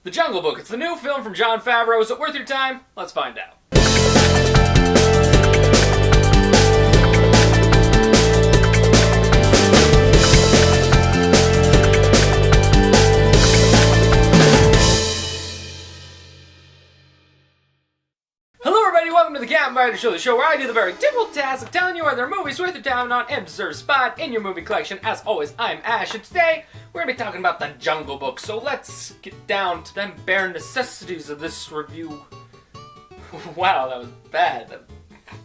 The Jungle Book. It's the new film from Jon Favreau. Is it worth your time? Let's find out. Welcome to the Campfire Show, the show where I do the very difficult task of telling you whether a movie's worth your time or not and deserves a spot in your movie collection. As always, I'm Ash, and today we're going to be talking about The Jungle Book. So let's get down to them bare necessities of this review. Wow, that was bad.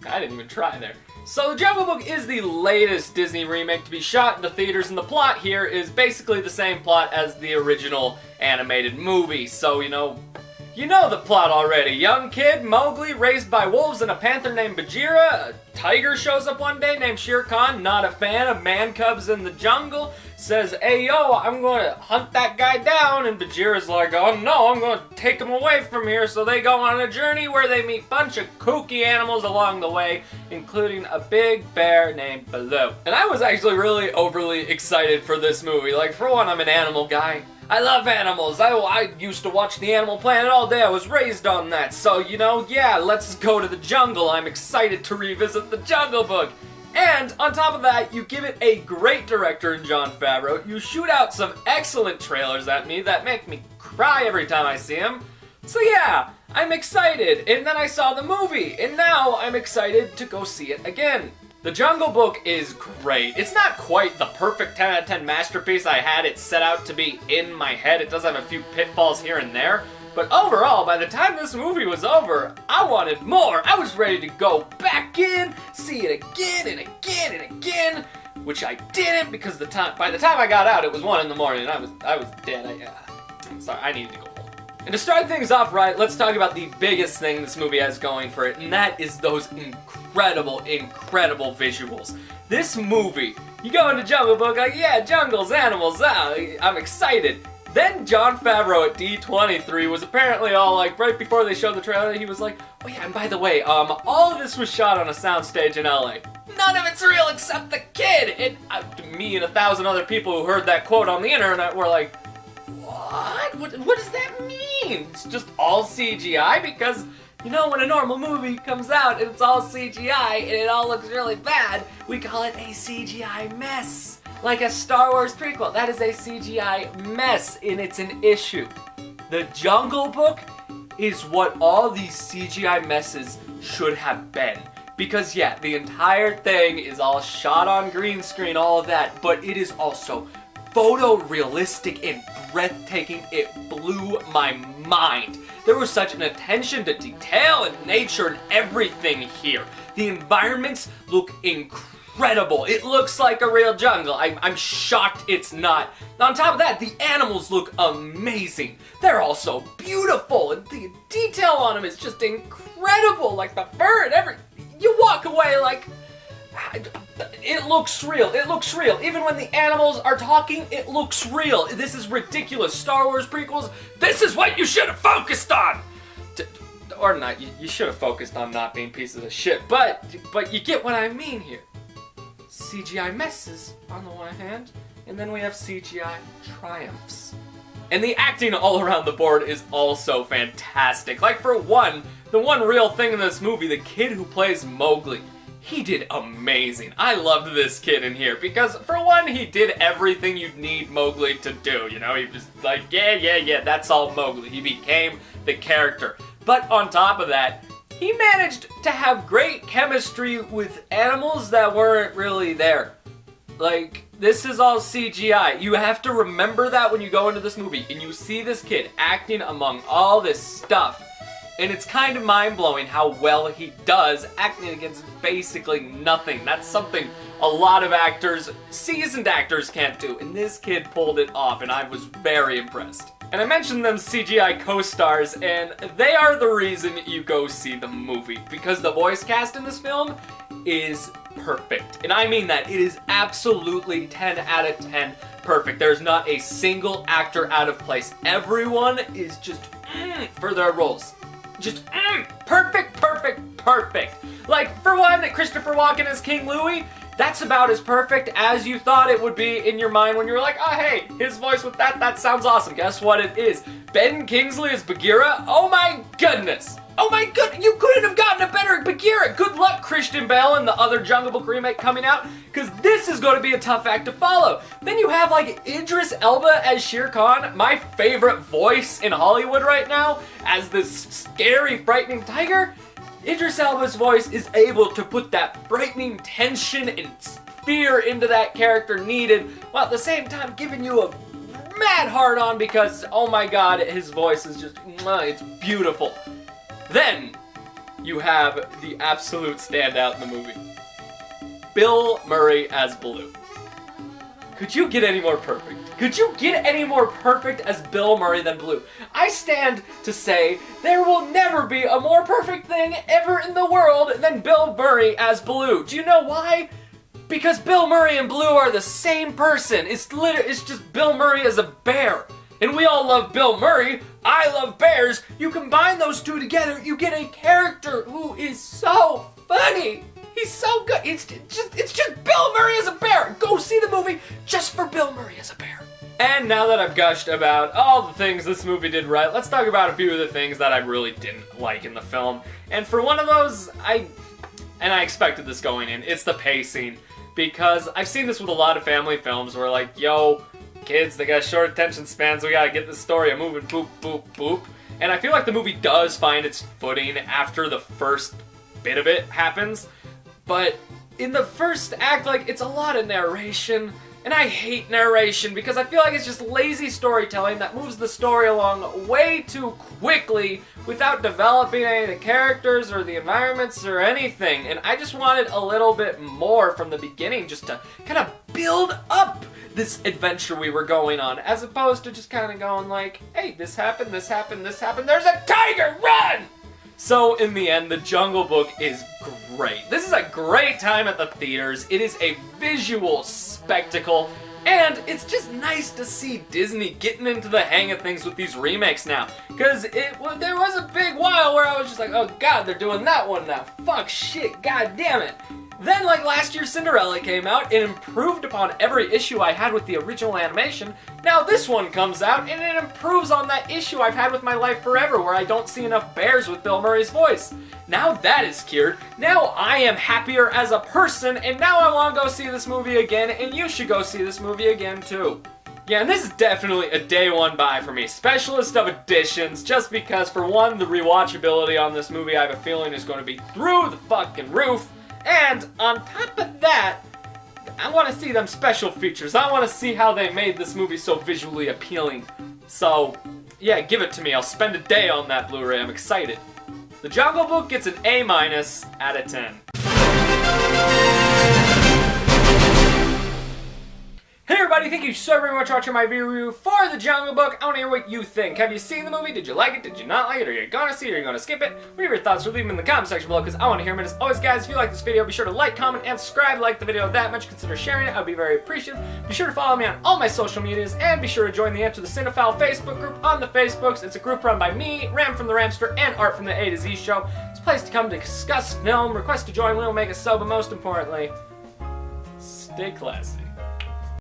I didn't even try there. So The Jungle Book is the latest Disney remake to be shot into theaters, and the plot here is basically the same plot as the original animated movie. So, you know the plot already. Young kid, Mowgli, raised by wolves and a panther named Bagheera. A tiger shows up one day named Shere Khan, not a fan of man cubs in the jungle. Says, hey yo, I'm going to hunt that guy down. And Bagheera's like, oh no, I'm going to take him away from here. So they go on a journey where they meet a bunch of kooky animals along the way, including a big bear named Baloo. And I was actually really overly excited for this movie. Like, for one, I'm an animal guy. I love animals. I used to watch the Animal Planet all day. I was raised on that. So, yeah, let's go to the jungle. I'm excited to revisit The Jungle Book. And on top of that, you give it a great director in Jon Favreau. You shoot out some excellent trailers at me that make me cry every time I see them. So yeah, I'm excited. And then I saw the movie, and now I'm excited to go see it again. The Jungle Book is great. It's not quite the perfect 10 out of 10 masterpiece I had it set out to be in my head. It does have a few pitfalls here and there. But overall, by the time this movie was over, I wanted more. I was ready to go back in, see it again and again and again, which I didn't because by the time I got out, it was 1 in the morning and I was dead. I'm sorry, I needed to go. And to start things off right, let's talk about the biggest thing this movie has going for it, and that is those incredible, incredible visuals. This movie, you go into Jungle Book, like, yeah, jungles, animals, I'm excited. Then Jon Favreau at D23 was apparently all like, right before they showed the trailer, he was like, oh yeah, and by the way, all of this was shot on a soundstage in LA. None of it's real except the kid! And me and 1,000 other people who heard that quote on the internet were like, what does that mean? It's just all CGI? Because, when a normal movie comes out and it's all CGI and it all looks really bad, we call it a CGI mess. Like a Star Wars prequel. That is a CGI mess, and it's an issue. The Jungle Book is what all these CGI messes should have been. Because, yeah, the entire thing is all shot on green screen, all of that, but it is also photorealistic and breathtaking. It blew my mind. There was such an attention to detail and nature and everything here. The environments look incredible. It looks like a real jungle. I'm shocked it's not. On top of that, the animals look amazing. They're all so beautiful, and the detail on them is just incredible. Like the fur and everything. You walk away like, it looks real. It looks real. Even when the animals are talking, it looks real. This is ridiculous. Star Wars prequels, this is what you should have focused on. Or not, you should have focused on not being pieces of shit. But you get what I mean here. CGI messes on the one hand, and then we have CGI triumphs. And the acting all around the board is also fantastic. Like, for one, the one real thing in this movie, the kid who plays Mowgli, he did amazing. I loved this kid in here because, for one, he did everything you'd need Mowgli to do. He was like, yeah, that's all Mowgli. He became the character. But on top of that, he managed to have great chemistry with animals that weren't really there. Like, this is all CGI. You have to remember that when you go into this movie and you see this kid acting among all this stuff. And it's kind of mind-blowing how well he does acting against basically nothing. That's something a lot of actors, seasoned actors, can't do. And this kid pulled it off, and I was very impressed. And I mentioned them CGI co-stars, and they are the reason you go see the movie. Because the voice cast in this film is perfect. And I mean that. It is absolutely 10 out of 10 perfect. There's not a single actor out of place. Everyone is just for their roles. Just perfect. Like, for one, Christopher Walken as King Louie, that's about as perfect as you thought it would be in your mind when you were like, oh hey, his voice with that sounds awesome. Guess what it is? Ben Kingsley as Bagheera? Oh my goodness! Oh my god, you couldn't have gotten a better Bagheera! Good luck, Christian Bale and the other Jungle Book remake coming out, because this is going to be a tough act to follow. Then you have like Idris Elba as Shere Khan, my favorite voice in Hollywood right now, as this scary, frightening tiger. Idris Elba's voice is able to put that frightening tension and fear into that character needed, while at the same time giving you a mad hard on because, oh my god, his voice is just, it's beautiful. Then, you have the absolute standout in the movie. Bill Murray as Baloo. Could you get any more perfect? Could you get any more perfect as Bill Murray than Baloo? I stand to say there will never be a more perfect thing ever in the world than Bill Murray as Baloo. Do you know why? Because Bill Murray and Baloo are the same person. It's just Bill Murray as a bear. And we all love Bill Murray. I love bears. You combine those two together, you get a character who is so funny. He's so good. It's just Bill Murray as a bear. Go see the movie just for Bill Murray as a bear. And now that I've gushed about all the things this movie did right, let's talk about a few of the things that I really didn't like in the film. And for one of those, I expected this going in, it's the pacing. Because I've seen this with a lot of family films where like, yo, kids, they got short attention spans, we gotta get the story moving, boop, boop, boop. And I feel like the movie does find its footing after the first bit of it happens. But in the first act, like, it's a lot of narration. And I hate narration because I feel like it's just lazy storytelling that moves the story along way too quickly without developing any of the characters or the environments or anything. And I just wanted a little bit more from the beginning just to kind of build up this adventure we were going on, as opposed to just kind of going like, hey, this happened, this happened, this happened, there's a tiger, run! So in the end, The Jungle Book is great. This is a great time at the theaters. It is a visual spectacle, and it's just nice to see Disney getting into the hang of things with these remakes now. Because there was a big while where I was just like, oh god, they're doing that one now. Fuck, shit, god damn it. Then, like last year, Cinderella came out. It improved upon every issue I had with the original animation. Now this one comes out, and it improves on that issue I've had with My Life Forever, where I don't see enough bears with Bill Murray's voice. Now that is cured. Now I am happier as a person, and now I want to go see this movie again, and you should go see this movie again too. Yeah, and this is definitely a day one buy for me. Specialist of editions, just because, for one, the rewatchability on this movie I have a feeling is going to be through the fucking roof. And on top of that, I want to see them special features. I want to see how they made this movie so visually appealing. So, yeah, give it to me. I'll spend a day on that Blu-ray. I'm excited. The Jungle Book gets an A- out of 10. Hey everybody, thank you so very much for watching my review for The Jungle Book. I want to hear what you think. Have you seen the movie? Did you like it? Did you not like it? Are you gonna see it? Are you gonna skip it? What are your thoughts? Leave them in the comment section below because I want to hear them. And as always, guys, if you like this video, be sure to like, comment, and subscribe. Like the video that much, consider sharing it. I'd be very appreciative. Be sure to follow me on all my social medias and be sure to join the Enter the Cinephile Facebook group on the Facebooks. It's a group run by me, Ram from the Ramster, and Art from the A to Z Show. It's a place to come to discuss film, request to join, we'll make a sub, but most importantly, stay classy.